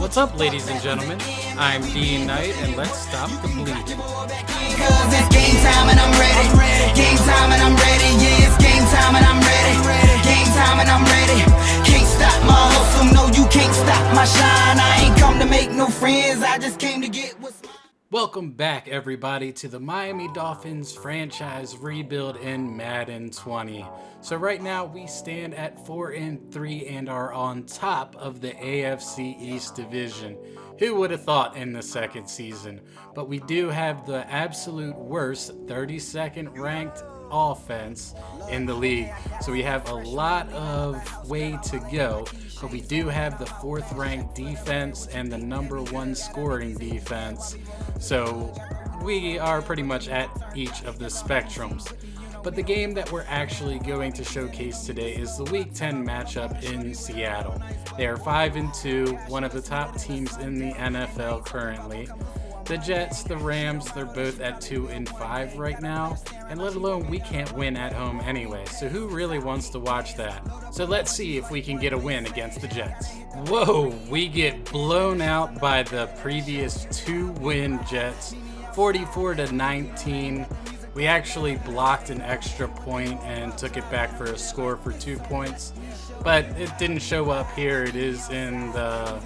What's up, ladies and gentlemen? I'm D.Knight, and let's stop the bleeding. Cause it's game time and I'm ready. Game time and I'm ready. Yeah, it's game time and I'm ready. Game time and I'm ready. Can't stop my hustle. No, you can't stop my shine. I ain't come to make no friends. I just came to get what's mine. Welcome back, everybody, to the Miami Dolphins franchise rebuild in Madden 20. So right now we stand at 4-3 and are on top of the AFC East division. Who would have thought in the second season? But we do have the absolute worst 32nd ranked offense in the league. So we have a lot of way to go, but we do have the 4th ranked defense and the number 1 scoring defense. So we are pretty much at each of the spectrums. But the game that we're actually going to showcase today is the Week 10 matchup in Seattle. They are 5-2, one of the top teams in the NFL currently. The Jets, the Rams, they're both at 2-5 right now, and let alone we can't win at home anyway, so who really wants to watch that? So let's see if we can get a win against the Jets. Whoa, we get blown out by the previous 2-win Jets, 44-19. We actually blocked an extra point and took it back for a score for 2 points, but it didn't show up here. It is in the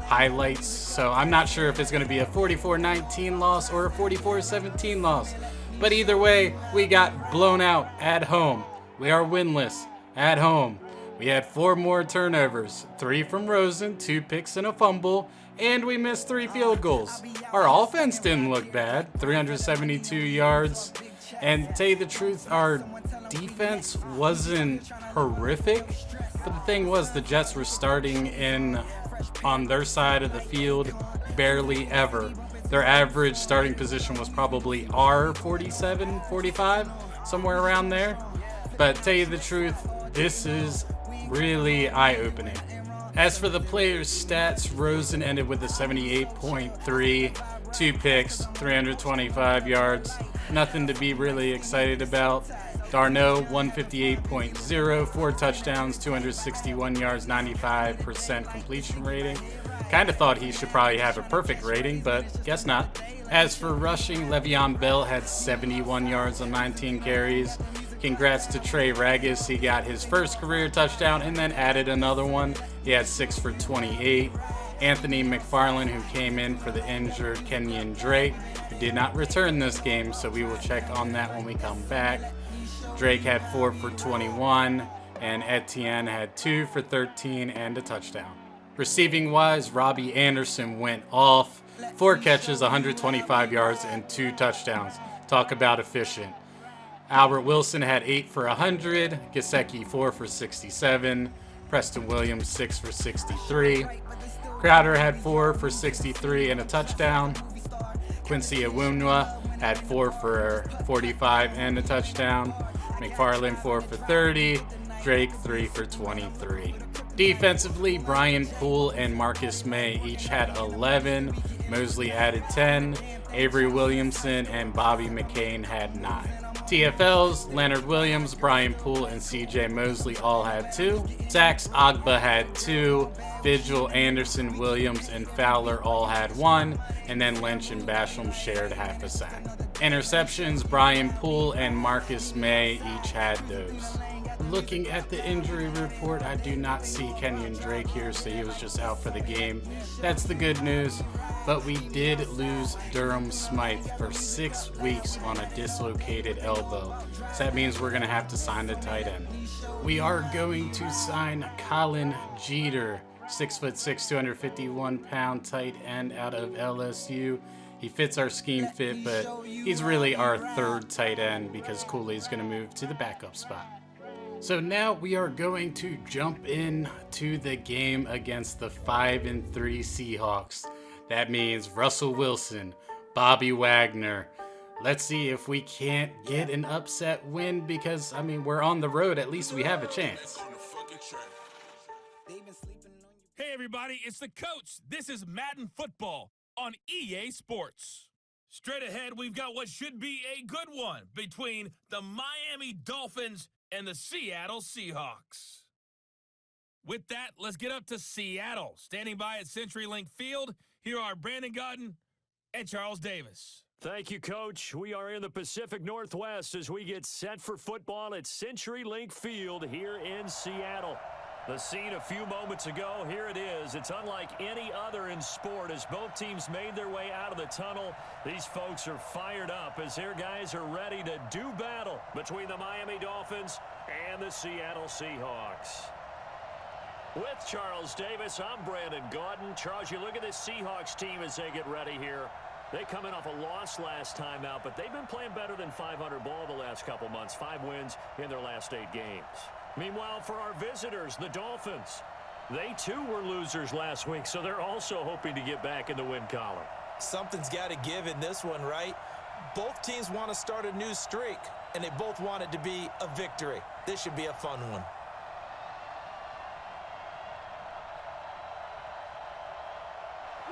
highlights, so I'm not sure if it's going to be a 44-19 loss or a 44-17 loss, but either way, we got blown out at home. We are winless at home. We had 4 more turnovers, 3 from Rosen, 2 picks and a fumble, and we missed 3 field goals. Our offense didn't look bad, 372 yards, and to tell you the truth, our defense wasn't horrific, but the thing was the Jets were starting in on their side of the field barely ever. Their average starting position was probably R47, 45, somewhere around there. But to tell you the truth, this is really eye-opening. As for the players' stats, Rosen ended with a 78.3, 2 picks, 325 yards. Nothing to be really excited about. Darno, 158.0, 4 touchdowns, 261 yards, 95% completion rating. Kind of thought he should probably have a perfect rating, but guess not. As for rushing, Le'Veon Bell had 71 yards on 19 carries. Congrats to Trey Ragas. He got his first career touchdown and then added another one. He had 6 for 28. Anthony McFarland, who came in for the injured Kenyon Drake, who did not return this game, so we will check on that when we come back. Drake had 4 for 21, and Etienne had 2 for 13 and a touchdown. Receiving wise, Robbie Anderson went off. 4 catches, 125 yards, and 2 touchdowns. Talk about efficient. Albert Wilson had 8 for 100, Gesicki 4 for 67, Preston Williams 6 for 63. Crowder had 4 for 63 and a touchdown. Quincy Awunwa had 4 for 45 and a touchdown. McFarland 4 for 30. Drake 3 for 23. Defensively, Brian Poole and Marcus May each had 11. Mosley added 10. Avery Williamson and Bobby McCain had 9. TFLs, Leonard Williams, Brian Poole, and CJ Mosley all had 2. Sacks, Agba had 2. Vigil, Anderson, Williams, and Fowler all had 1. And then Lynch and Basham shared half a sack. Interceptions, Brian Poole and Marcus May each had those. Looking at the injury report, I do not see Kenyon Drake here, so he was just out for the game. That's the good news, but we did lose Durham Smythe for 6 weeks on a dislocated elbow. So that means we're going to have to sign the tight end. We are going to sign Colin Jeter, 6'6", 251-pound tight end out of LSU. He fits our scheme fit, but he's really our 3rd tight end because Cooley's going to move to the backup spot. So now we are going to jump in to the game against the 5-3 Seahawks. That means Russell Wilson, Bobby Wagner. Let's see if we can't get an upset win because, I mean, we're on the road. At least we have a chance. Hey everybody, it's the coach. This is Madden Football on EA Sports. Straight ahead, we've got what should be a good one between the Miami Dolphins and the Seattle Seahawks. With that, let's get up to Seattle. Standing by at CenturyLink Field, here are Brandon Godden and Charles Davis. Thank you, Coach. We are in the Pacific Northwest as we get set for football at CenturyLink Field here in Seattle. The scene a few moments ago, here it is. It's unlike any other in sport as both teams made their way out of the tunnel. These folks are fired up as their guys are ready to do battle between the Miami Dolphins and the Seattle Seahawks. With Charles Davis, I'm Brandon Godden. Charles, you look at this Seahawks team as they get ready here. They come in off a loss last time out, but they've been playing better than 500 ball the last couple months. 5 wins in their last 8 games. Meanwhile, for our visitors, the Dolphins, they too were losers last week, so they're also hoping to get back in the win column. Something's got to give in this one, right? Both teams want to start a new streak, and they both want it to be a victory. This should be a fun one.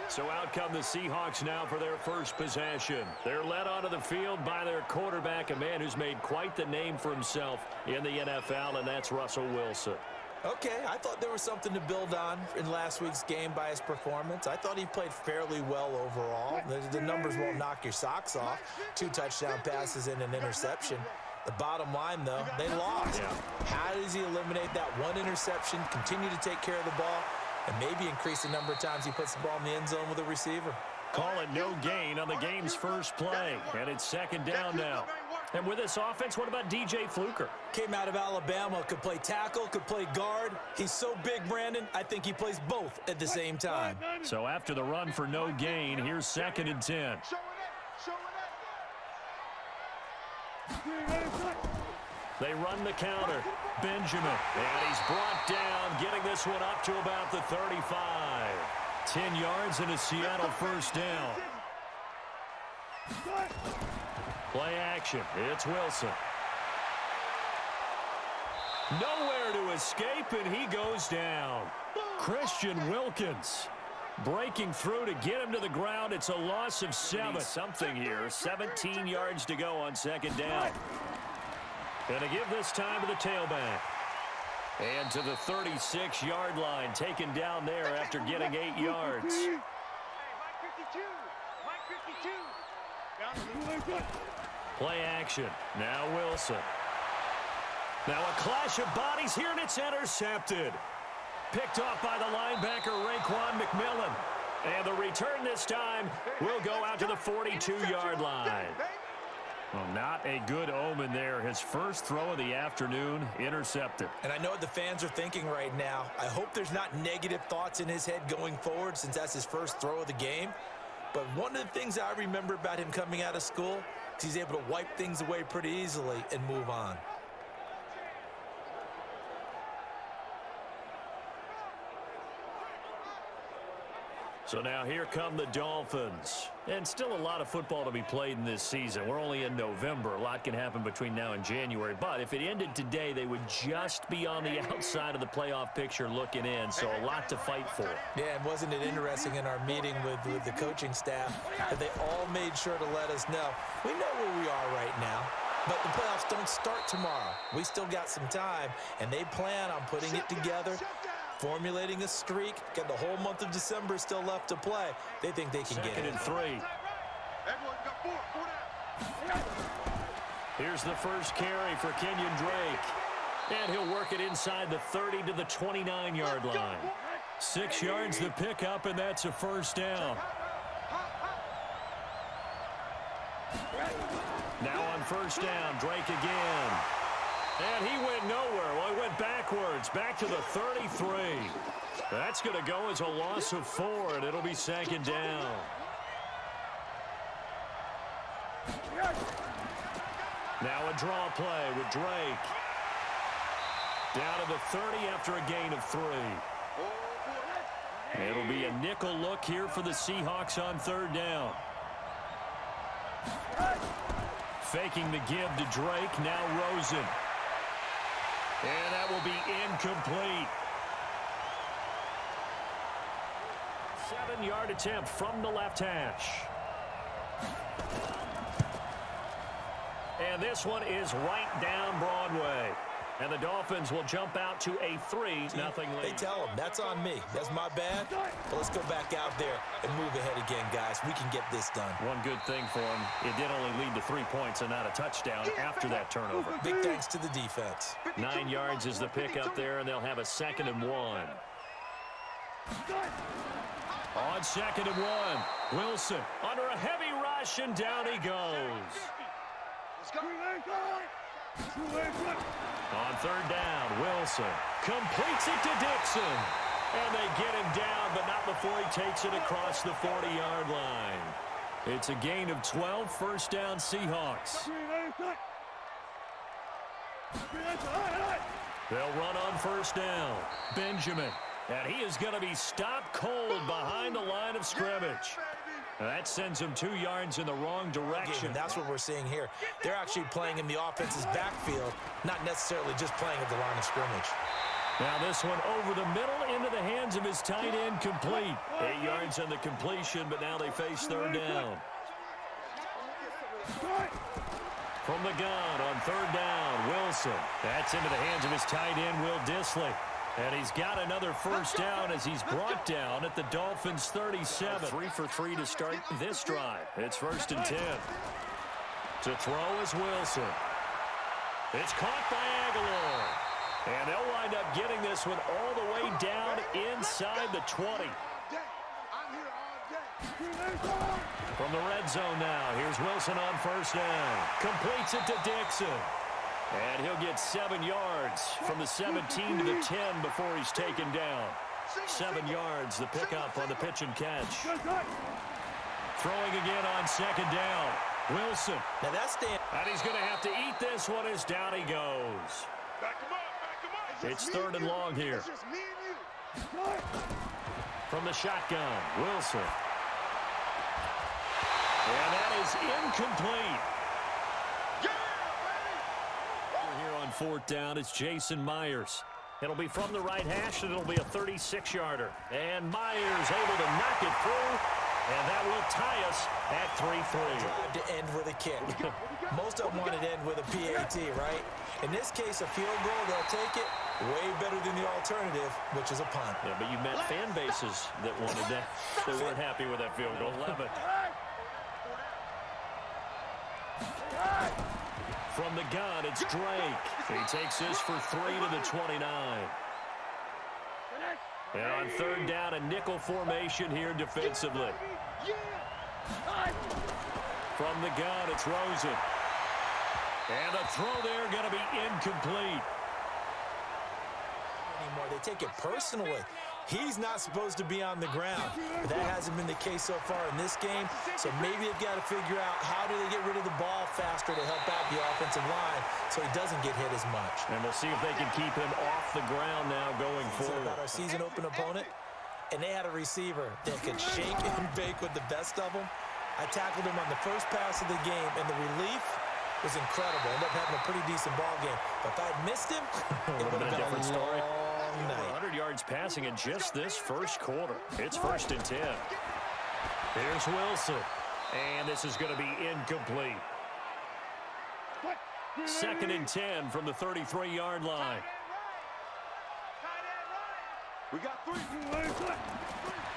So out come the Seahawks now for their first possession. They're led onto the field by their quarterback, a man who's made quite the name for himself in the NFL, and that's Russell Wilson. Okay, I thought there was something to build on in last week's game by his performance. I thought he played fairly well overall. The numbers won't knock your socks off. 2 touchdown passes and an interception. The bottom line, though, they lost. Yeah. How does he eliminate that 1 interception, continue to take care of the ball, and maybe increase the number of times he puts the ball in the end zone with a receiver? Call it no gain on the game's first play, and it's second down now. And with this offense, what about DJ Fluker? Came out of Alabama, could play tackle, could play guard. He's so big, Brandon, I think he plays both at the same time. So after the run for no gain, here's 2nd and 10. They run the counter. Benjamin, and he's brought down, getting this one up to about the 35. 10 yards and a Seattle first down. Play action. It's Wilson. Nowhere to escape, and he goes down. Christian Wilkins breaking through to get him to the ground. It's a loss of 7. Something here. 17 yards to go on second down. Going to give this time to the tailback. And to the 36-yard line, taken down there after getting 8 yards. Play action. Now Wilson. Now a clash of bodies here, and it's intercepted. Picked off by the linebacker, Raekwon McMillan. And the return this time will go out to the 42-yard line. Well, not a good omen there. His first throw of the afternoon intercepted. And I know what the fans are thinking right now. I hope there's not negative thoughts in his head going forward since that's his first throw of the game. But one of the things I remember about him coming out of school is he's able to wipe things away pretty easily and move on. So now here come the Dolphins. And still a lot of football to be played in this season. We're only in November. A lot can happen between now and January. But if it ended today, they would just be on the outside of the playoff picture looking in. So a lot to fight for. Yeah, and wasn't it interesting in our meeting with the coaching staff that they all made sure to let us know, we know where we are right now, but the playoffs don't start tomorrow. We still got some time, and they plan on putting it together, formulating a streak, got the whole month of December still left to play. They think they can get it. 2nd and 3. Here's the first carry for Kenyon Drake. And he'll work it inside the 30 to the 29-yard line. 6 yards the pickup, and that's a first down. Now on first down, Drake again. And he went nowhere. Well, he went backwards, back to the 33. That's going to go as a loss of 4, and it'll be 2nd down. Now a draw play with Drake. Down to the 30 after a gain of 3. It'll be a nickel look here for the Seahawks on 3rd down. Faking the give to Drake, now Rosen. And that will be incomplete. 7-yard attempt from the left hash. And this one is right down Broadway. And the Dolphins will jump out to a 3-0 lead. They tell them, that's on me. That's my bad. But let's go back out there and move ahead again, guys. We can get this done. One good thing for them, it did only lead to 3 points and not a touchdown after that turnover. Big thanks to the defense. 9 yards is the pick up there, and they'll have a 2nd and 1. On 2nd and 1, Wilson under a heavy rush, and down he goes. On 3rd down, Wilson completes it to Dixon. And they get him down, but not before he takes it across the 40-yard line. It's a gain of 12, 1st down Seahawks. They'll run on 1st down. Benjamin. And he is going to be stopped cold behind the line of scrimmage. That sends him 2 yards in the wrong direction. And that's what we're seeing here. They're actually playing in the offense's backfield, not necessarily just playing at the line of scrimmage. Now this one over the middle into the hands of his tight end, complete. 8 yards on the completion, but now they face 3rd down. From the gun on 3rd down, Wilson. That's into the hands of his tight end, Will Dissly. And he's got another 1st down as he's brought down at the Dolphins' 37. 3 for 3 to start this drive. It's 1st and 10. To throw is Wilson. It's caught by Aguilar. And they'll wind up getting this one all the way down inside the 20. From the red zone now, here's Wilson on 1st down. Completes it to Dixon. And he'll get 7 yards from the 17 to the 10 before he's taken down. 7 yards, the pickup on the pitch and catch. Throwing again on 2nd down. Wilson. Now that's the... And he's going to have to eat this one as down he goes. It's 3rd and long here. From the shotgun, Wilson. And that is incomplete. Here on 4th down, it's Jason Myers. It'll be from the right hash, and it'll be a 36-yarder. And Myers able to knock it through, and that will tie us at 3-3. To end with a kick. Most of them want to end with a PAT, right? In this case, a field goal, they'll take it. Way better than the alternative, which is a punt. Yeah, but you met fan bases that wanted that. They weren't happy with that field goal. 11. From the gun, it's Drake. He takes this for 3 to the 29. And on 3rd down, a nickel formation here defensively. From the gun, it's Rosen. And the throw there going to be incomplete. They take it personally. He's not supposed to be on the ground. That hasn't been the case so far in this game. So maybe they've got to figure out how do they get rid of the ball faster to help out the offensive line so he doesn't get hit as much. And we'll see if they can keep him off the ground now going forward. About our season open opponent, and they had a receiver that could shake and bake with the best of them. I tackled him on the first pass of the game, and the relief was incredible. Ended up having a pretty decent ball game. But if I had missed him, it would have been a different story. 100 yards passing in just this first quarter. It's 1st and 10. Here's Wilson. And this is going to be incomplete. 2nd and 10 from the 33-yard line. We got 3.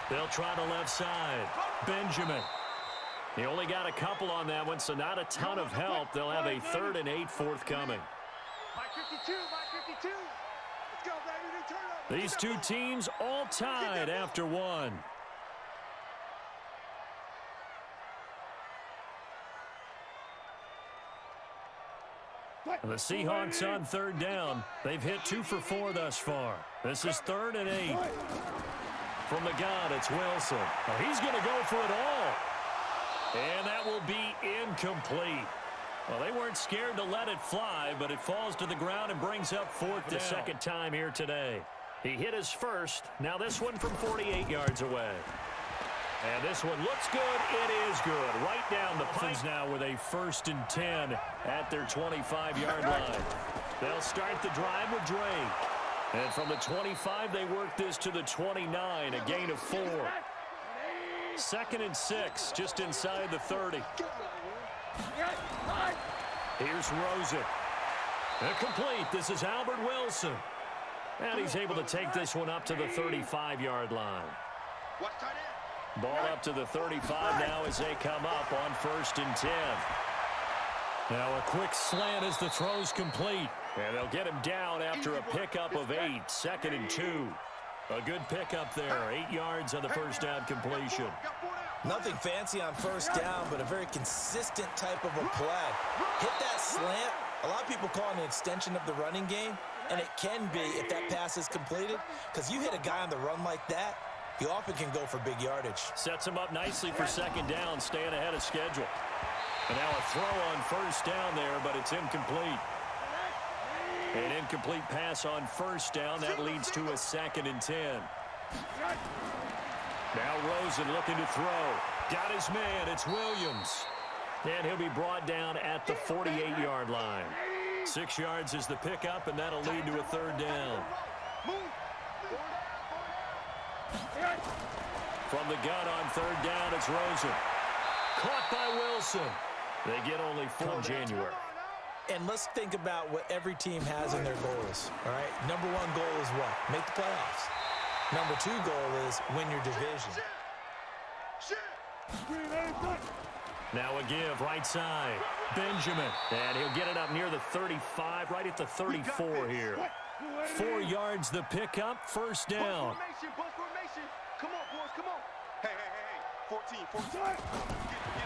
They'll try the left side. Benjamin. He only got a couple on that one, so not a ton of help. They'll have a 3rd and 8 forthcoming. By 52, by 52. Let's go, baby. Turn up. These two teams all tied after one. And the Seahawks on 3rd down. They've hit 2 for 4 thus far. This is 3rd and 8. From the gun, it's Wilson. Now he's going to go for it all. And that will be incomplete. Well, they weren't scared to let it fly, but it falls to the ground and brings up 4th the second time here today. He hit his first. Now this one from 48 yards away. And this one looks good. It is good. Right down the pipe now with a 1st and 10 at their 25-yard line. They'll start the drive with Drake. And from the 25, they work this to the 29, a gain of 4. 2nd and 6, just inside the 30. Here's Rosen. Complete. This is Albert Wilson. And he's able to take this one up to the 35-yard line. Ball up to the 35 now as they come up on 1st and 10. Now a quick slant as the throw's complete. And they'll get him down after a pickup of 8. 2nd and 2. A good pickup there. 8 yards on the first down completion. Nothing fancy on 1st down, but a very consistent type of a play. Hit that slant. A lot of people call it an extension of the running game, and it can be if that pass is completed, because you hit a guy on the run like that, you often can go for big yardage. Sets him up nicely for 2nd down, staying ahead of schedule. And now a throw on 1st down there, but it's incomplete. An incomplete pass on 1st down. That leads to a 2nd and 10. Now Rosen looking to throw. Got his man. It's Williams. And he'll be brought down at the 48-yard line. 6 yards is the pickup, and that'll lead to a 3rd down. From the gun on 3rd down, it's Rosen. Caught by Wilson. They get only 4 January. And let's think about what every team has in their goals, all right? Number 1 goal is what? Make the playoffs. Number 2 goal is win your division. Now a give, right side. Benjamin. And he'll get it up near the 35, right at the 34 here. 4 yards the pickup, 1st down. Come on, boys, come on. Hey. 14.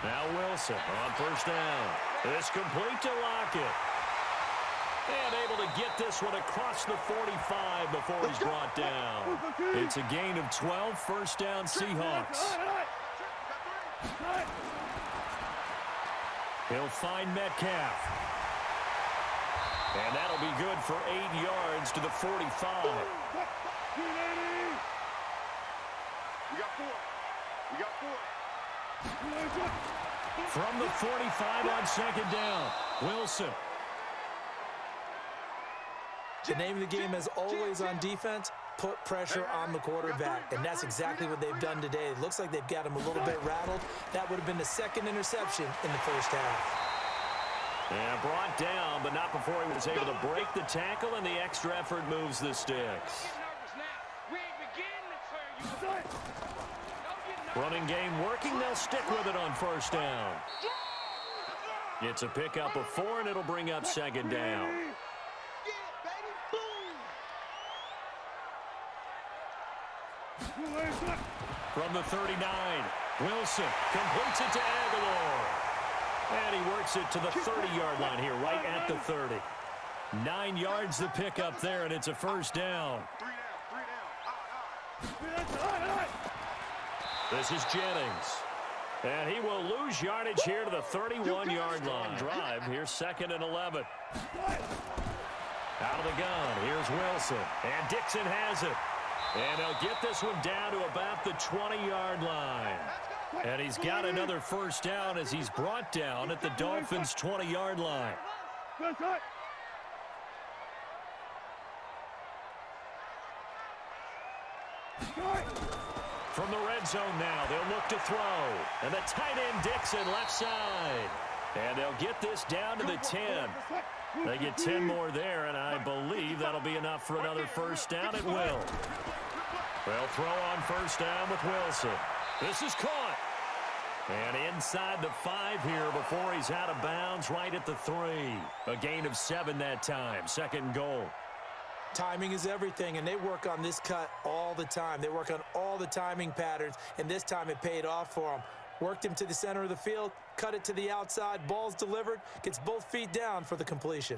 Now Wilson on 1st down. It's complete to Lockett. And able to get this one across the 45 before he's brought down. It's a gain of 12, 1st down Seahawks. He'll find Metcalf. And that'll be good for 8 yards to the 45. We got 4. From the 45 on 2nd down, Wilson. The name of the game is always on defense, put pressure on the quarterback. And that's exactly what they've done today. It looks like they've got him a little bit rattled. That would have been the 2nd interception in the 1st half. And brought down, but not before he was able to break the tackle, and the extra effort moves the sticks. Running game working. They'll stick with it on 1st down. It's a pickup of 4, and it'll bring up 2nd down. From the 39, Wilson completes it to Aguilar. And he works it to the 30-yard line here, right at the 30. 9 yards the pickup there, and it's a 1st down. This is Jennings. And he will lose yardage here to the 31-yard line. Drive here, 2nd and 11. Out of the gun, here's Wilson. And Dixon has it. And they'll get this one down to about the 20-yard line. And he's got another 1st down as he's brought down at the Dolphins' 20-yard line. From the red zone now, they'll look to throw. And the tight end Dixon left side. And they'll get this down to the 10. They get 10 more there, and I believe that'll be enough for another 1st down. It will. They'll throw on 1st down with Wilson. This is caught. And inside the 5 here before he's out of bounds, right at the 3. A gain of 7 that time. 2nd and goal. Timing is everything, and they work on this cut all the time. They work on all the timing patterns, and this time it paid off for them. Worked him to the center of the field, cut it to the outside, ball's delivered, gets both feet down for the completion.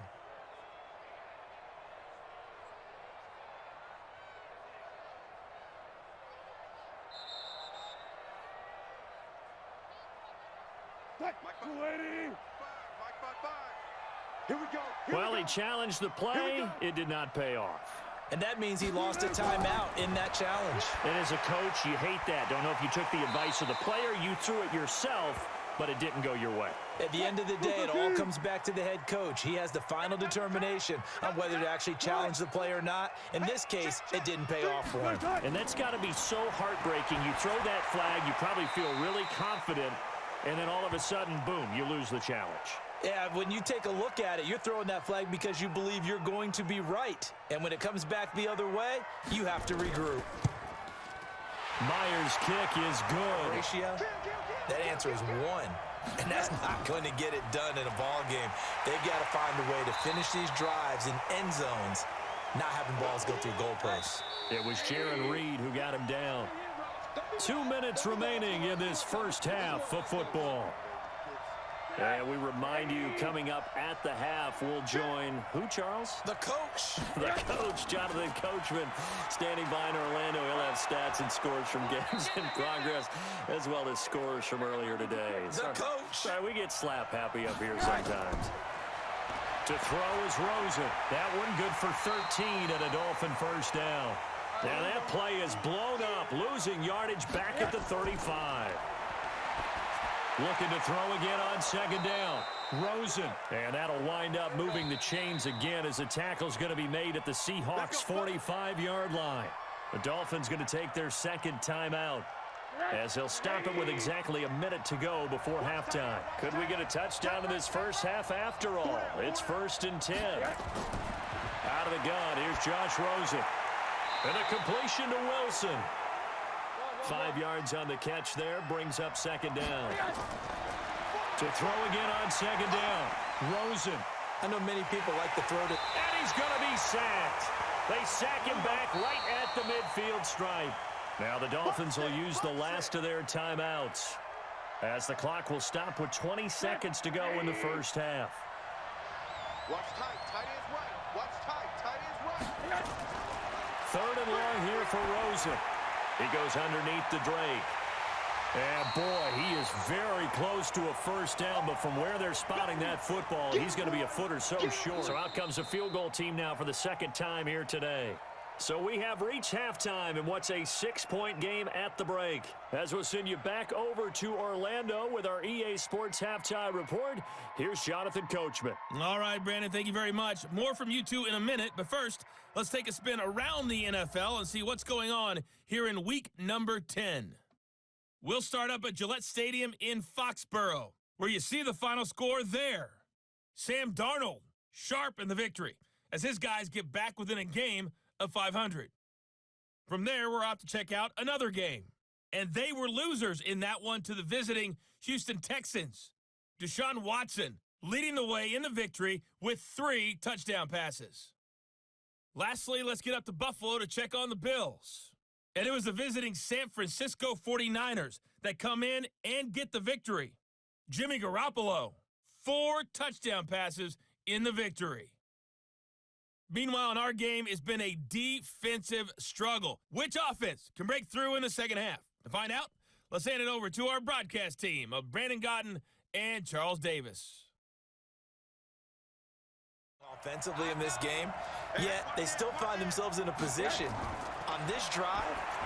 Here we go. Well, he challenged the play. It did not pay off. And that means he lost a timeout in that challenge. And as a coach, you hate that. Don't know if you took the advice of the player, you threw it yourself, but it didn't go your way. At the end of the day, it all comes back to the head coach. He has the final determination on whether to actually challenge the play or not. In this case, it didn't pay off for him. And that's got to be so heartbreaking. You throw that flag, you probably feel really confident, and then all of a sudden, boom, you lose the challenge. Yeah, when you take a look at it, you're throwing that flag because you believe you're going to be right. And when it comes back the other way, you have to regroup. Myers' kick is good. Ratio, that answer is 1. And that's not going to get it done in a ball game. They've got to find a way to finish these drives in end zones, not having balls go through goalposts. It was Jaron Reed who got him down. 2 minutes remaining in this first half of football. And we remind you, coming up at the half, we'll join who, Charles? The coach. The coach, Jonathan Coachman, standing by in Orlando. He'll have stats and scores from games in progress, as well as scores from earlier today. The coach. Sorry, we get slap happy up here sometimes. To throw is Rosen. That one good for 13 and a Dolphin first down. Now that play is blown up, losing yardage back at the 35. Looking to throw again on second down. Rosen. And that'll wind up moving the chains again as the tackle's going to be made at the Seahawks' 45-yard line. The Dolphins going to take their second timeout as they'll stop it with exactly a minute to go before halftime. Could we get a touchdown in this first half after all? It's 1st and 10. Out of the gun, here's Josh Rosen. And a completion to Wilson. 5 yards on the catch there, brings up second down. To throw again on second down. Rosen. I know many people like to throw to... And he's going to be sacked. They sack him back right at the midfield stripe. Now the Dolphins will use the last of their timeouts, as the clock will stop with 20 seconds to go in the first half. Watch tight. Tight is right. Watch tight. Tight is right. 3rd and long here for Rosen. He goes underneath to Drake. And boy, he is very close to a first down, but from where they're spotting that football, he's going to be a foot or so short. So out comes the field goal team now for the second time here today. So we have reached halftime in what's a 6-point game at the break. As we'll send you back over to Orlando with our EA Sports Halftime Report, here's Jonathan Coachman. All right, Brandon, thank you very much. More from you two in a minute, but first, let's take a spin around the NFL and see what's going on here in week number 10. We'll start up at Gillette Stadium in Foxborough, where you see the final score there. Sam Darnold, sharp in the victory, as his guys get back within a game of 500. From there, we're off to check out another game. And they were losers in that one to the visiting Houston Texans. Deshaun Watson leading the way in the victory with 3 touchdown passes. Lastly, let's get up to Buffalo to check on the Bills. And it was the visiting San Francisco 49ers that come in and get the victory. Jimmy Garoppolo, 4 touchdown passes in the victory. Meanwhile, in our game, it's been a defensive struggle. Which offense can break through in the second half? To find out, let's hand it over to our broadcast team of Brandon Godden and Charles Davis. Offensively in this game, yet they still find themselves in a position on this drive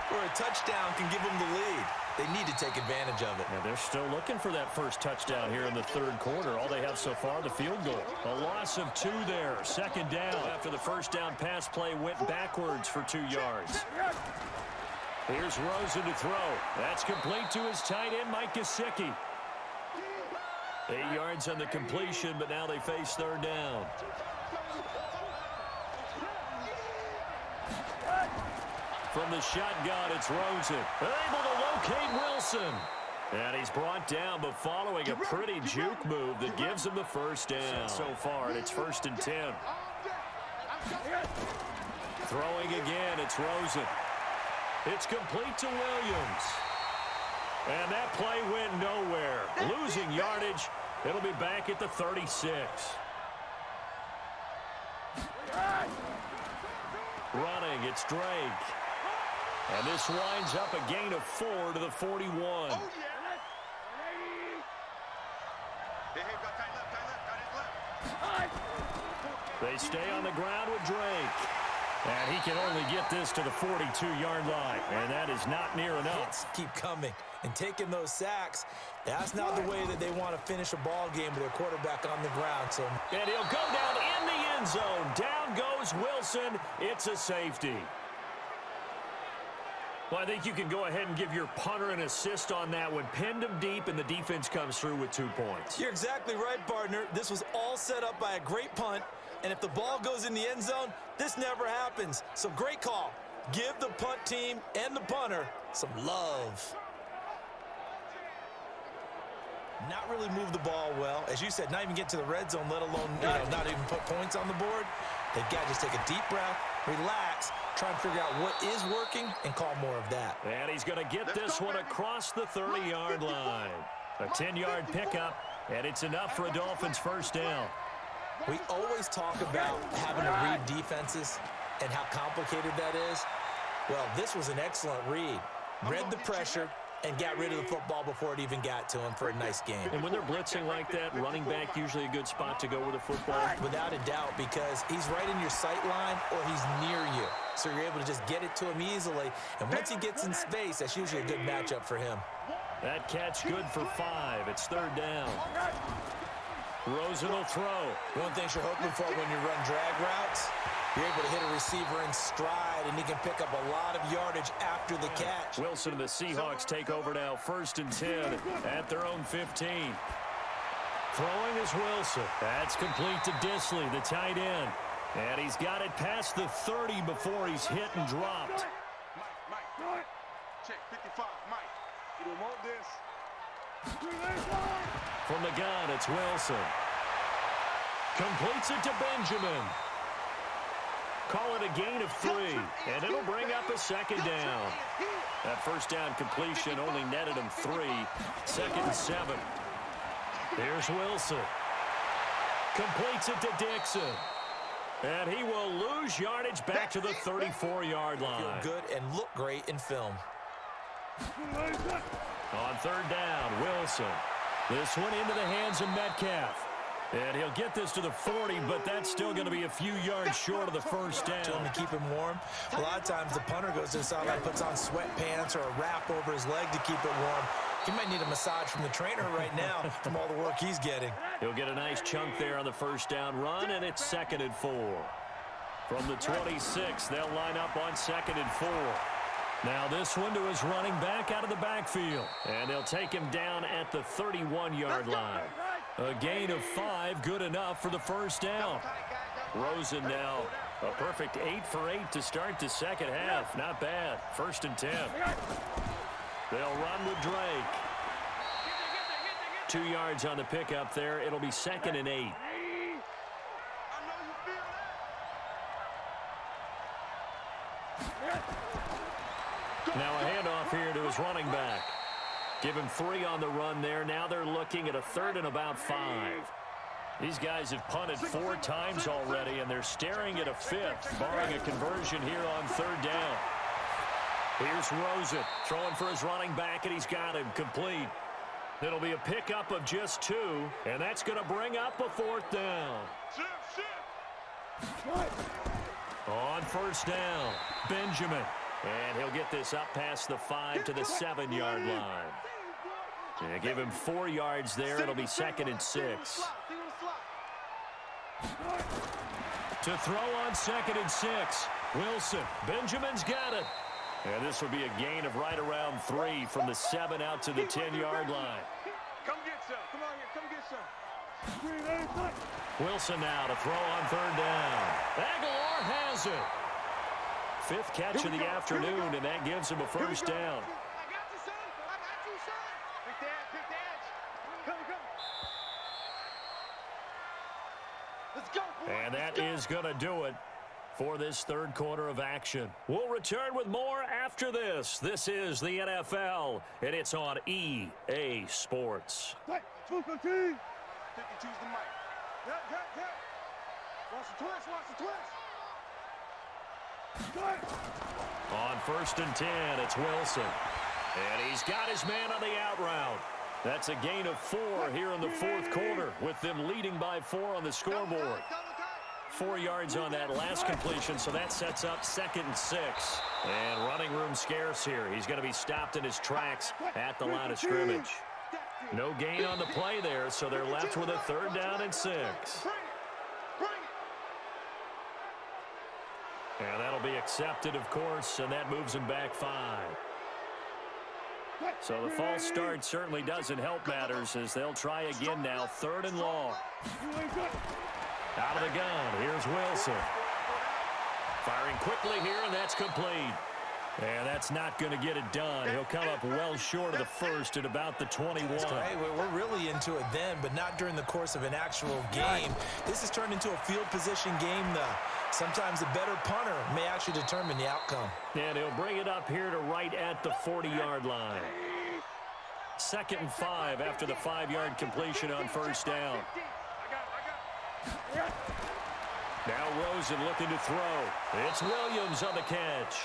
where a touchdown can give them the lead. They need to take advantage of it. And they're still looking for that first touchdown here in the third quarter. All they have so far, the field goal. A loss of 2 there. Second down after the first down pass play went backwards for 2 yards. Here's Rosen to throw. That's complete to his tight end, Mike Gesicki. 8 yards on the completion, but now they face third down. From the shotgun, it's Rosen. Able to locate Wilson. And he's brought down, but following a pretty juke move that gives him the first down. So far, and it's 1st and 10. Throwing again, it's Rosen. It's complete to Williams. And that play went nowhere. Losing yardage. It'll be back at the 36. Running, it's Drake. And this winds up a gain of 4 to the 41. They stay on the ground with Drake. And he can only get this to the 42-yard line. And that is not near enough. Hits keep coming. And taking those sacks, that's not the way that they want to finish a ball game with their quarterback on the ground. So, and he'll go down in the end zone. Down goes Wilson. It's a safety. Well, I think you can go ahead and give your punter an assist on that one. Pinned him deep, and the defense comes through with 2 points. You're exactly right, partner. This was all set up by a great punt, and if the ball goes in the end zone, this never happens. So great call. Give the punt team and the punter some love. Not really move the ball well. As you said, not even get to the red zone, let alone not even put points on the board. They've got to just take a deep breath, relax, try and figure out what is working, and call more of that. And he's going to get this one across the 30-yard line. A 10-yard pickup, and it's enough for a Dolphins first down. We always talk about having to read defenses and how complicated that is. Well, this was an excellent read. Read the pressure and got rid of the football before it even got to him for a nice game. And when they're blitzing like that, running back usually a good spot to go with the football? Without a doubt, because he's right in your sight line or he's near you. So you're able to just get it to him easily. And once he gets in space, that's usually a good matchup for him. That catch good for 5. It's third down. Rosen will throw. One thing you're hoping for when you run drag routes, you're able to hit a receiver in stride, and he can pick up a lot of yardage after the catch. Wilson and the Seahawks take over now, 1st and 10 at their own 15. Throwing is Wilson. That's complete to Disley, the tight end. And he's got it past the 30 before he's hit and dropped. Mike. Check 55, Mike. You don't want this. From the gun, it's Wilson. Completes it to Benjamin. Call it a gain of 3, and it'll bring up a second down. That first down completion only netted him 3. 2nd and 7. Here's Wilson. Completes it to Dixon. And he will lose yardage back to the 34-yard line. Feel good and look great in film. On 3rd down, Wilson. This one into the hands of Metcalf. And he'll get this to the 40, but that's still going to be a few yards short of the first down. To keep him warm. A lot of times the punter goes to the sideline, puts on sweatpants or a wrap over his leg to keep it warm. He might need a massage from the trainer right now from all the work he's getting. He'll get a nice chunk there on the first down run, and it's 2nd and 4. From the 26, they'll line up on 2nd and 4. Now this one to his running back out of the backfield. And they'll take him down at the 31-yard line. A gain of 5, good enough for the first down. Rosen now a perfect 8 for 8 to start the second half. Not bad. 1st and 10. They'll run with Drake. 2 yards on the pickup there. It'll be 2nd and 8. Now a handoff here to his running back. Give him 3 on the run there. Now they're looking at a 3rd and about 5. These guys have punted 4 times already, and they're staring at a 5th, barring a conversion here on 3rd down. Here's Rosen throwing for his running back, and he's got him complete. It'll be a pickup of just 2, and that's going to bring up a 4th down. On 1st down, Benjamin. And he'll get this up past the 5 to the 7-yard line. And give him 4 yards there. It'll be 2nd and 6. To throw on 2nd and 6. Wilson. Benjamin's got it. And this will be a gain of right around 3 from the 7 out to the 10-yard line. Come get some. Come on here. Come get some. Wilson now to throw on 3rd down. Aguilar has it. 5th catch of the afternoon, and that gives him a first down. I got you, son. I got you, son. Pick the edge. Come. Let's go, boy. And that is going to do it for this 3rd quarter of action. We'll return with more after this. This is the NFL, and it's on EA Sports. 52's the mic. Yeah. Watch the twist. On 1st and 10, it's Wilson. And he's got his man on the out route. That's a gain of 4 here in the 4th quarter, with them leading by 4 on the scoreboard. 4 yards on that last completion, so that sets up 2nd and 6. And running room scarce here. He's going to be stopped in his tracks at the line of scrimmage. No gain on the play there, so they're left with a 3rd down and 6. And that'll be accepted, of course, and that moves him back 5. So the false start certainly doesn't help matters as they'll try again now, 3rd and long. Out of the gun, here's Wilson. Firing quickly here, and that's complete. And that's not going to get it done. He'll come up well short of the first at about the 21. Hey, we're really into it then, but not during the course of an actual game. This has turned into a field position game, though. Sometimes the better punter may actually determine the outcome. And he'll bring it up here to right at the 40-yard line. 2nd and 5 after the 5-yard completion on first down. Now Rosen looking to throw. It's Williams on the catch.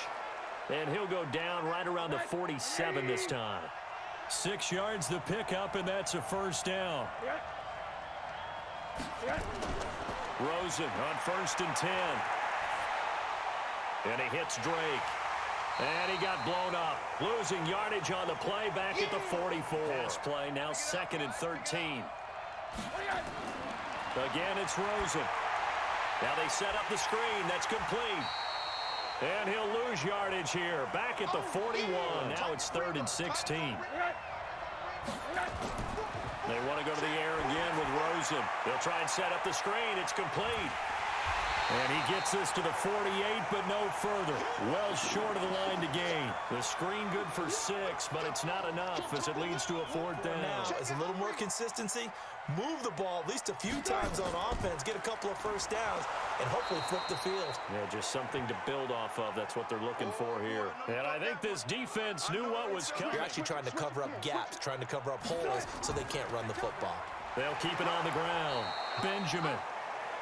And he'll go down right around the 47 this time. 6 yards the pickup, and that's a first down. Rosen on 1st and 10. And he hits Drake. And he got blown up. Losing yardage on the play back at the 44. Pass play now 2nd and 13. Again, it's Rosen. Now they set up the screen. That's complete. And he'll lose yardage here. Back at the 41. Now it's 3rd and 16. They want to go to the air again with Rosen. They'll try and set up the screen. It's complete. And he gets this to the 48, but no further. Well short of the line to gain. The screen good for 6, but it's not enough as it leads to a 4th down. Now, as a little more consistency, move the ball at least a few times on offense, get a couple of first downs, and hopefully flip the field. Yeah, just something to build off of. That's what they're looking for here. And I think this defense knew what was coming. You're actually trying to cover up gaps, trying to cover up holes so they can't run the football. They'll keep it on the ground. Benjamin.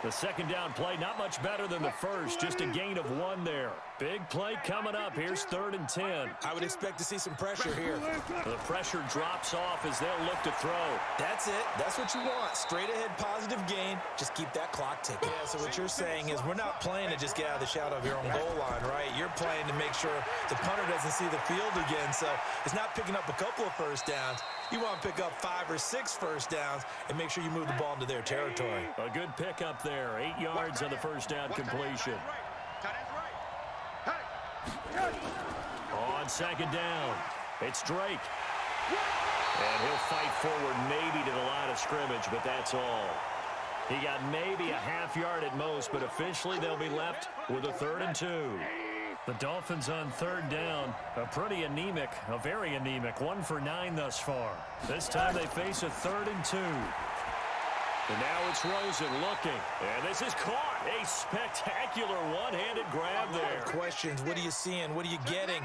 The 2nd down play, not much better than the first, just a gain of 1 there. Big play coming up. Here's 3rd and 10. I would expect to see some pressure here. The pressure drops off as they'll look to throw. That's it. That's what you want. Straight ahead positive gain. Just keep that clock ticking. Yeah, so what you're saying is we're not playing to just get out of the shadow of your own goal line, right? You're playing to make sure the punter doesn't see the field again. So it's not picking up a couple of first downs. You want to pick up 5 or 6 first downs and make sure you move the ball into their territory. A good pickup there. 8 yards on the first down completion. On 2nd down, it's Drake. And he'll fight forward maybe to the line of scrimmage, but that's all. He got maybe a half yard at most, but officially they'll be left with a 3rd and 2. The Dolphins on 3rd down, a very anemic, 1 for 9 thus far. This time they face a 3rd and 2. And now it's Rosen looking, and this is caught. A spectacular one-handed grab there. Questions, what are you seeing? What are you getting?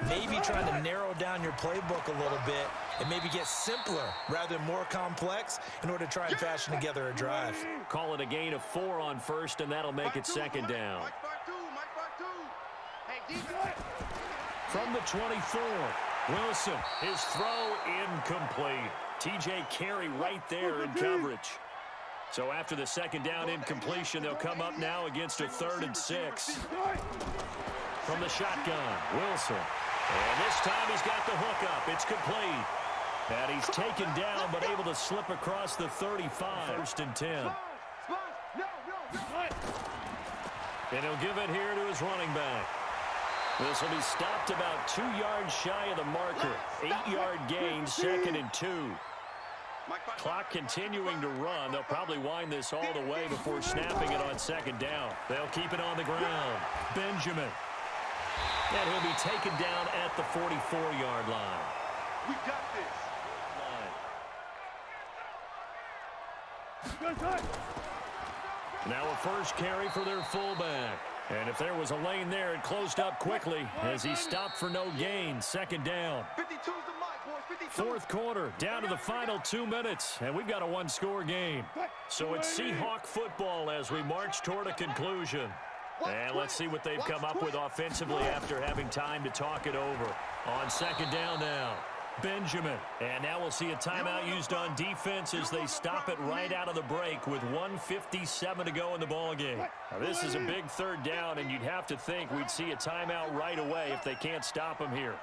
Maybe trying to narrow down your playbook a little bit and maybe get simpler rather than more complex in order to try and fashion together a drive. Call it a gain of 4 on 1st, and that'll make it 2nd down. From the 24, Wilson, his throw incomplete. TJ Carey right there in coverage. So after the 2nd down incompletion, they'll come up now against a 3rd and 6. From the shotgun, Wilson. And this time he's got the hook up. It's complete. And he's taken down but able to slip across the 35. 1st and 10. And he'll give it here to his running back. This will be stopped about 2 yards shy of the marker. 8-yard gain, 2nd and 2. Clock continuing to run. They'll probably wind this all the way before snapping it on 2nd down. They'll keep it on the ground. Benjamin. And he'll be taken down at the 44-yard line. We got this. Now a first carry for their fullback. And if there was a lane there, it closed up quickly as he stopped for no gain. 2nd down. 52's the mic, boys. 52. 4th quarter, down to the final 2 minutes, and we've got a 1-score game. So it's Seahawk football as we march toward a conclusion. And let's see what they've come up with offensively after having time to talk it over. On 2nd down now, Benjamin. And now we'll see a timeout used on defense as they stop it right out of the break with 1:57 to go in the ballgame. Now this is a big 3rd down, and you'd have to think we'd see a timeout right away if they can't stop him here.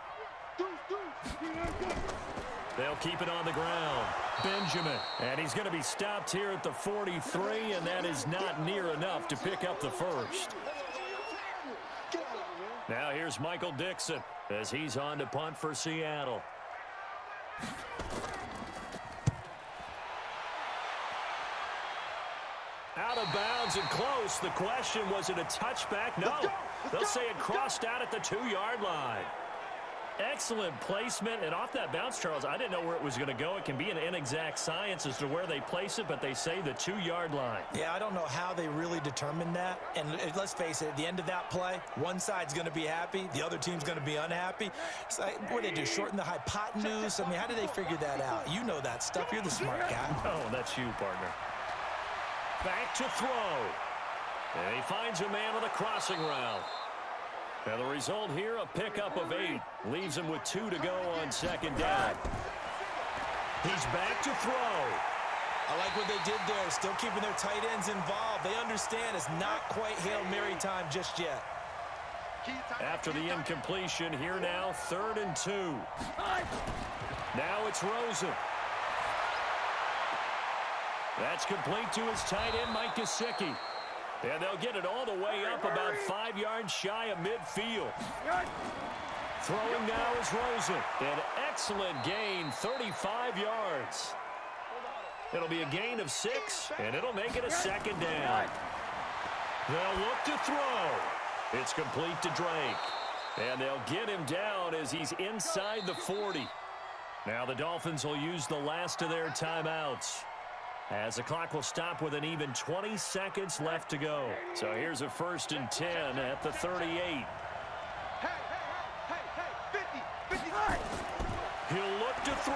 They'll keep it on the ground. Benjamin. And he's going to be stopped here at the 43, and that is not near enough to pick up the first. here's Michael Dixon as he's on to punt for Seattle. Out of bounds and close. The question, was it a touchback? No. They'll say it crossed out at the 2-yard line. Excellent placement, and off that bounce, Charles, I didn't know where it was going to go. It can be an inexact science as to where they place it, but they say the 2-yard line. Yeah, I don't know how they really determined that. And let's face it, at the end of that play, one side's going to be happy, the other team's going to be unhappy. It's like, what do they do, shorten the hypotenuse? I mean, how did they figure that out? You know that stuff. You're the smart guy. Oh, that's you, partner. Back to throw. And he finds a man on the crossing route. And the result here, a pickup of 8. Leaves him with 2 to go on second down. He's back to throw. I like what they did there, still keeping their tight ends involved. They understand it's not quite Hail Mary time just yet. After the incompletion, here now, 3rd and 2. Now it's Rosen. That's complete to his tight end, Mike Gesicki. And they'll get it all the way up about 5 yards shy of midfield. Throwing now is Rosen. An excellent gain, 35 yards. It'll be a gain of 6, and it'll make it a 2nd down. They'll look to throw. It's complete to Drake. And they'll get him down as he's inside the 40. Now the Dolphins will use the last of their timeouts, as the clock will stop with an even 20 seconds left to go. So here's a 1st and 10 at the 38. He'll look to throw.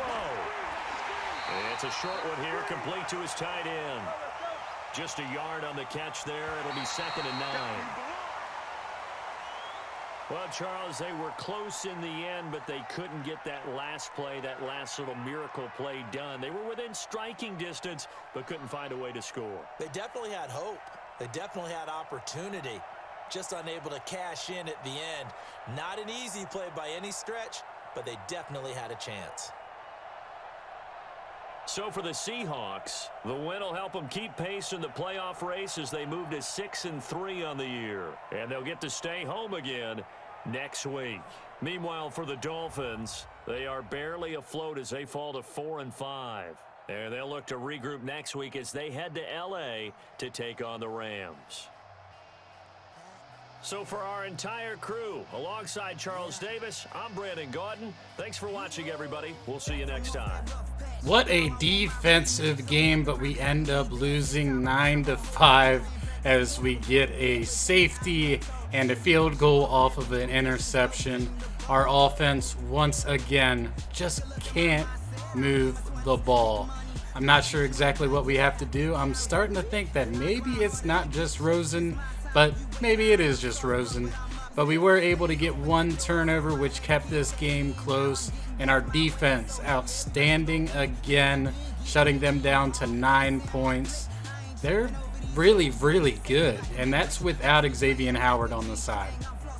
It's a short one here, complete to his tight end. Just a yard on the catch there. It'll be 2nd and 9. Well, Charles, they were close in the end, but they couldn't get that last play, that last little miracle play done. They were within striking distance, but couldn't find a way to score. They definitely had hope. They definitely had opportunity. Just unable to cash in at the end. Not an easy play by any stretch, but they definitely had a chance. So for the Seahawks, the win will help them keep pace in the playoff race as they move to 6-3 on the year. And they'll get to stay home again next week. Meanwhile, for the Dolphins, they are barely afloat as they fall to 4-5. And they'll look to regroup next week as they head to L.A. to take on the Rams. So for our entire crew, alongside Charles Davis, I'm Brandon Gaudin. Thanks for watching, everybody. We'll see you next time. What a defensive game, but we end up losing 9-5 as we get a safety and a field goal off of an interception. Our offense, once again, just can't move the ball. I'm not sure exactly what we have to do. I'm starting to think that maybe it's not just Rosen, but maybe it is just Rosen. But we were able to get 1 turnover, which kept this game close. And our defense, outstanding again, shutting them down to 9 points. They're really, really good. And that's without Xavier Howard on the side.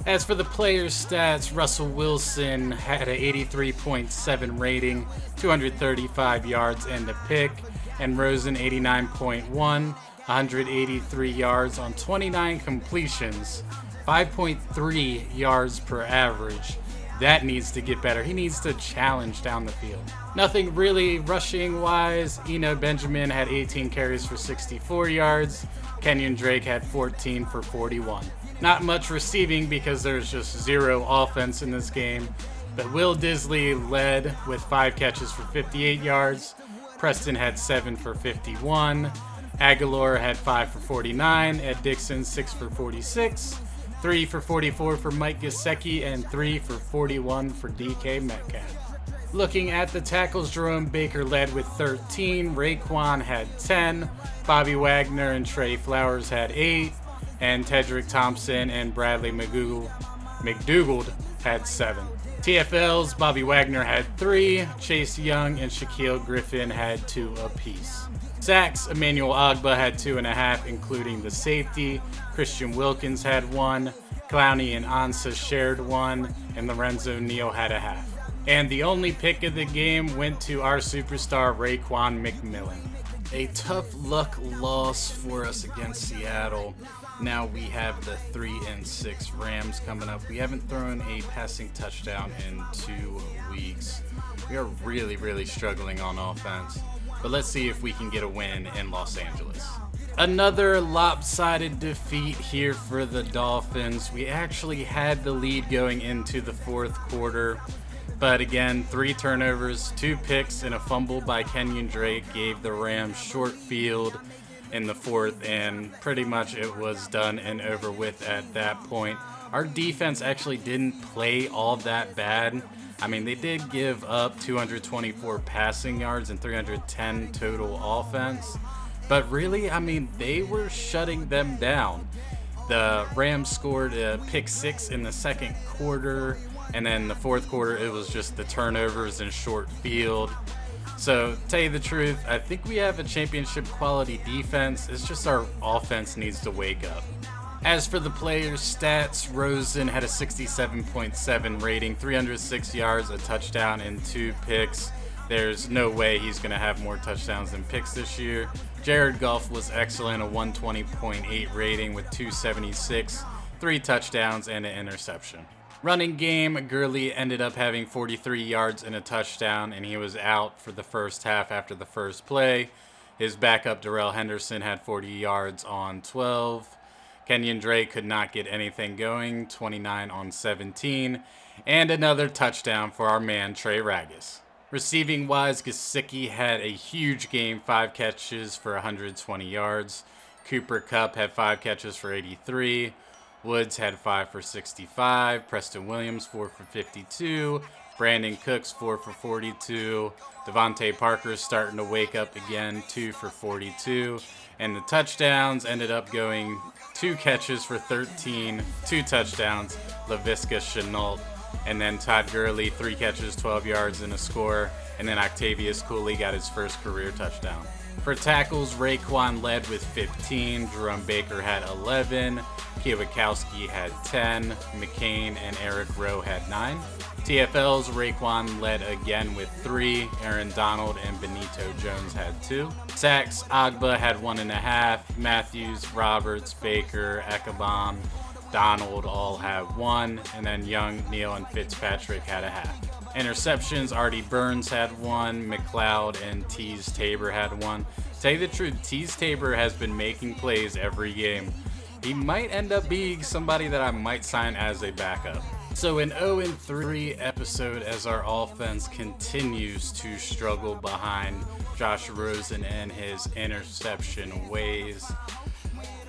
As for the players' stats, Russell Wilson had an 83.7 rating, 235 yards and a pick. And Rosen 89.1, 183 yards on 29 completions, 5.3 yards per average. That needs to get better. He needs to challenge down the field. Nothing really rushing-wise. Eno Benjamin had 18 carries for 64 yards. Kenyon Drake had 14 for 41. Not much receiving because there's just 0 offense in this game. But Will Disley led with 5 catches for 58 yards. Preston had 7 for 51. Aguilar had 5 for 49. Ed Dixon 6 for 46. 3 for 44 for Mike Gesicki, and 3 for 41 for D.K. Metcalf. Looking at the tackles, Jerome Baker led with 13, Raekwon had 10, Bobby Wagner and Trey Flowers had 8, and Tedrick Thompson and Bradley McDougald had 7. TFLs, Bobby Wagner had 3, Chase Young and Shaquille Griffin had 2 apiece. Sacks, Emmanuel Ogbah had 2.5, including the safety. Christian Wilkins had 1. Clowney and Ansah shared 1. And Lorenzo Neal had 0.5. And the only pick of the game went to our superstar, Raekwon McMillan. A tough luck loss for us against Seattle. Now we have the 3-6 Rams coming up. We haven't thrown a passing touchdown in 2 weeks. We are really struggling on offense. But let's see if we can get a win in Los Angeles. Another lopsided defeat here for the Dolphins. We actually had the lead going into the fourth quarter. But again, 3 turnovers, 2 picks, and a fumble by Kenyon Drake gave the Rams short field in the fourth, and pretty much it was done and over with at that point. Our defense actually didn't play all that bad. I mean, they did give up 224 passing yards and 310 total offense. But really, I mean, they were shutting them down. The Rams scored a pick 6 in the second quarter. And then the fourth quarter, it was just the turnovers and short field. So, tell you the truth, I think we have a championship quality defense. It's just our offense needs to wake up. As for the players' stats, Rosen had a 67.7 rating, 306 yards, a touchdown, and 2 picks. There's no way he's going to have more touchdowns than picks this year. Jared Goff was excellent, a 120.8 rating with 276, 3 touchdowns, and an interception. Running game, Gurley ended up having 43 yards and a touchdown, and he was out for the first half after the first play. His backup, Darrell Henderson, had 40 yards on 12. Kenyon Drake could not get anything going, 29 on 17. And another touchdown for our man, Trey Ragas. Receiving-wise, Gesicki had a huge game, 5 catches for 120 yards. Cooper Kupp had 5 catches for 83. Woods had 5 for 65. Preston Williams 4 for 52. Brandon Cooks 4 for 42. Devontae Parker's starting to wake up again, 2 for 42. And the touchdowns ended up going 2 catches for 13, 2 touchdowns. Laviska Shenault, and then Todd Gurley 3 catches, 12 yards and a score. And then Octavius Cooley got his first career touchdown. For tackles, Raekwon led with 15. Jerome Baker had 11. Kwiatkowski had 10. McCain and Eric Rowe had 9. TFLs, Raekwon led again with 3. Aaron Donald and Benito Jones had 2. Sacks, Agba had 1.5. Matthews, Roberts, Baker, Ekabom, Donald all had 1. And then Young, Neal, and Fitzpatrick had 0.5. Interceptions, Artie Burns had 1. McLeod and Tease Tabor had 1. To tell you the truth, Tease Tabor has been making plays every game. He might end up being somebody that I might sign as a backup. So an 0-3 episode as our offense continues to struggle behind Josh Rosen and his interception ways.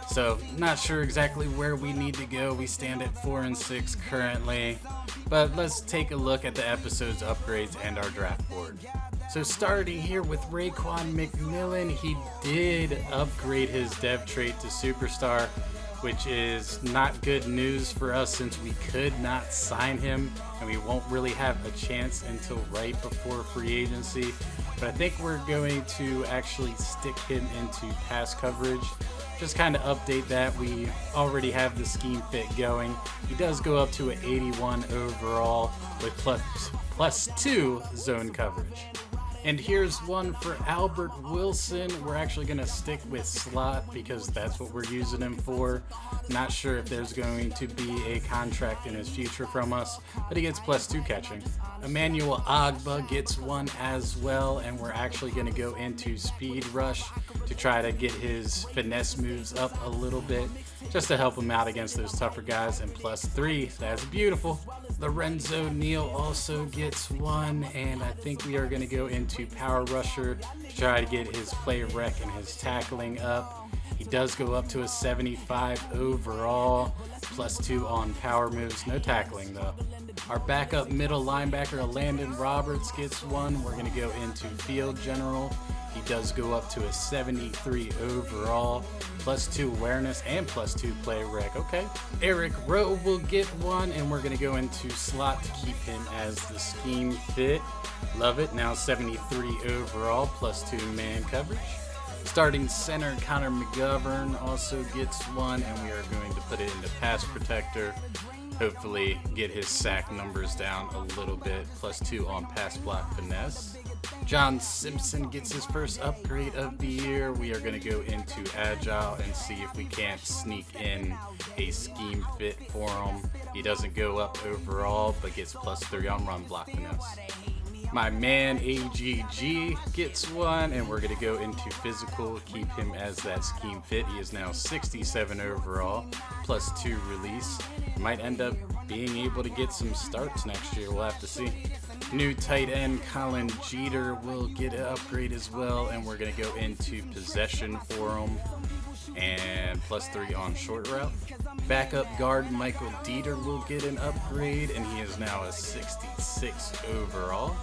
So not sure exactly where we need to go. We stand at 4-6 currently. But let's take a look at the episode's upgrades and our draft board. So starting here with Raekwon McMillan, he did upgrade his dev trait to superstar, which is not good news for us since we could not sign him and we won't really have a chance until right before free agency. But I think we're going to actually stick him into pass coverage. Just kind of update that. We already have the scheme fit going. He does go up to an 81 overall with plus 2 zone coverage. And here's one for Albert Wilson. We're actually going to stick with slot because that's what we're using him for. Not sure if there's going to be a contract in his future from us, but he gets plus 2 catching. Emmanuel Agba gets 1 as well, and we're actually going to go into speed rush to try to get his finesse moves up a little bit, just to help him out against those tougher guys, and plus 3. That's beautiful. Lorenzo Neal also gets 1, and I think we are going to go into power rusher to try to get his play rec and his tackling up. He does go up to a 75 overall, plus 2 on power moves, no tackling though. Our backup middle linebacker, Landon Roberts, gets 1. We're going to go into field general. He does go up to a 73 overall, plus 2 awareness and plus 2 play rec. Okay. Eric Rowe will get 1, and we're going to go into slot to keep him as the scheme fit. Love it. Now 73 overall, plus 2 man coverage. Starting center, Connor McGovern also gets 1, and we are going to put it into pass protector. Hopefully get his sack numbers down a little bit, plus 2 on pass block finesse. John Simpson gets his first upgrade of the year. We are going to go into Agile and see if we can't sneak in a scheme fit for him. He doesn't go up overall, but gets +3 on run block finesse. My man AGG gets one, and we're going to go into physical, keep him as that scheme fit. He is now 67 overall, +2 release. Might end up being able to get some starts next year. We'll have to see. New tight end Colin Jeter will get an upgrade as well, and we're going to go into possession for him and +3 on short route. Backup guard Michael Dieter will get an upgrade, and he is now a 66 overall.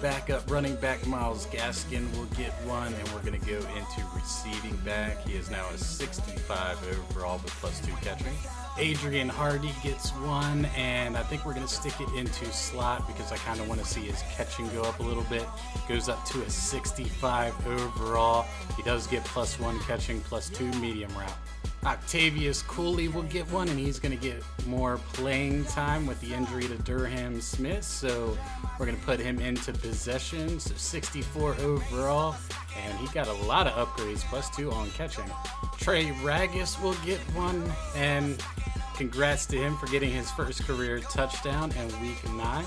Backup running back Miles Gaskin will get one, and we're going to go into receiving back. He is now a 65 overall with +2 catching. Adrian Hardy gets one, and I think we're going to stick it into slot because I kind of want to see his catching go up a little bit. Goes up to a 65 overall. He does get +1 catching, +2 medium route. Octavius Cooley will get one, and he's going to get more playing time with the injury to Durham Smith, so we're going to put him into possession, so 64 overall, and he got a lot of upgrades, +2 on catching. Trey Ragus will get one, and congrats to him for getting his first career touchdown in week 9.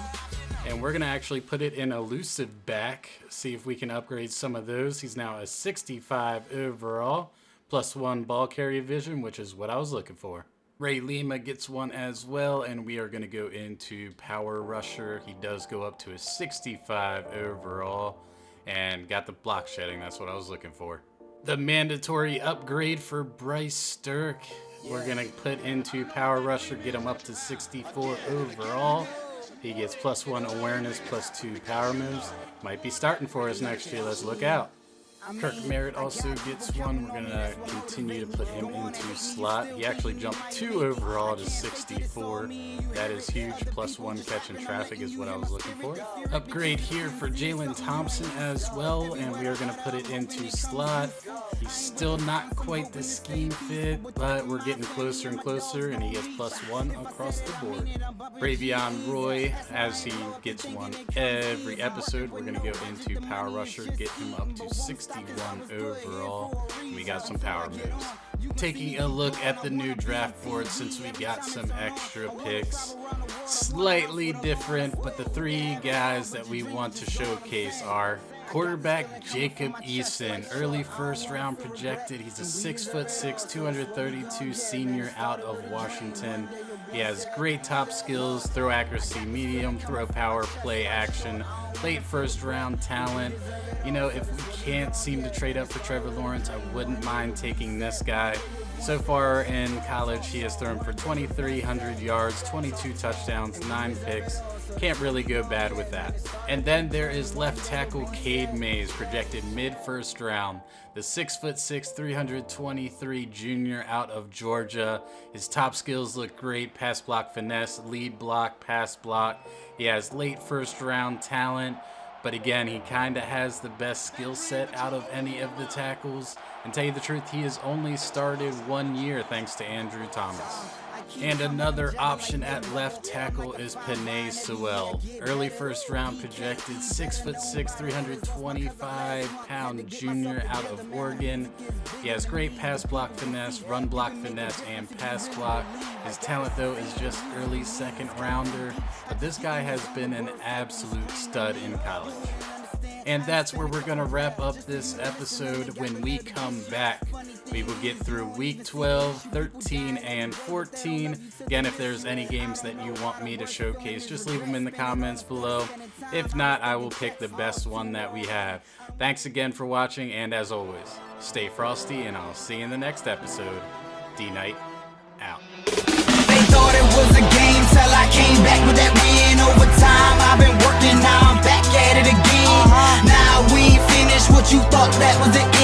And we're going to actually put it in elusive back, see if we can upgrade some of those. He's now a 65 overall. +1 ball carrier vision, which is what I was looking for. Ray Lima gets one as well, and we are going to go into power rusher. He does go up to a 65 overall and got the block shedding. That's what I was looking for. The mandatory upgrade for Bryce Sturck, we're going to put into power rusher, get him up to 64 overall. He gets +1 awareness, +2 power moves. Might be starting for us next year. Let's look out. Kirk Merritt also gets one. We're going to continue to put him into slot. He actually jumped 2 overall to 64. That is huge. +1 catch in traffic is what I was looking for. Upgrade here for Jalen Thompson as well, and we are going to put it into slot. He's still not quite the scheme fit, but we're getting closer and closer, and he gets +1 across the board. Bravion Roy, as he gets one every episode, we're going to go into power rusher, get him up to 61 overall. We got some power moves. Taking a look at the new draft board, since we got some extra picks, slightly different, but the 3 guys that we want to showcase are quarterback Jacob Eason, early first round projected. He's a 6'6", 232 senior out of Washington. He has great top skills, throw accuracy medium, throw power, play action, late first round talent. You know, if we can't seem to trade up for Trevor Lawrence, I wouldn't mind taking this guy. So far in college, he has thrown for 2,300 yards, 22 touchdowns, 9 picks. Can't really go bad with that. And then there is left tackle Cade Mays, projected mid-first round. The 6'6", 323 junior out of Georgia. His top skills look great: pass block finesse, lead block, pass block. He has late first round talent, but again, he kind of has the best skill set out of any of the tackles. And tell you the truth, he has only started 1 year thanks to Andrew Thomas. And another option at left tackle is Penei Sewell. Early first round projected, 6'6", 325-pound junior out of Oregon. He has great pass block finesse, run block finesse, and pass block. His talent, though, is just early second rounder. But this guy has been an absolute stud in college. And that's where we're going to wrap up this episode. When we come back, we will get through week 12, 13, and 14. Again, if there's any games that you want me to showcase, just leave them in the comments below. If not, I will pick the best one that we have. Thanks again for watching, and as always, stay frosty, and I'll see you in the next episode. D.Knight, out. They thought it was a game till I came back with that win overtime. I've been working, now I'm back at it again. Now we ain't finished, what you thought that was it?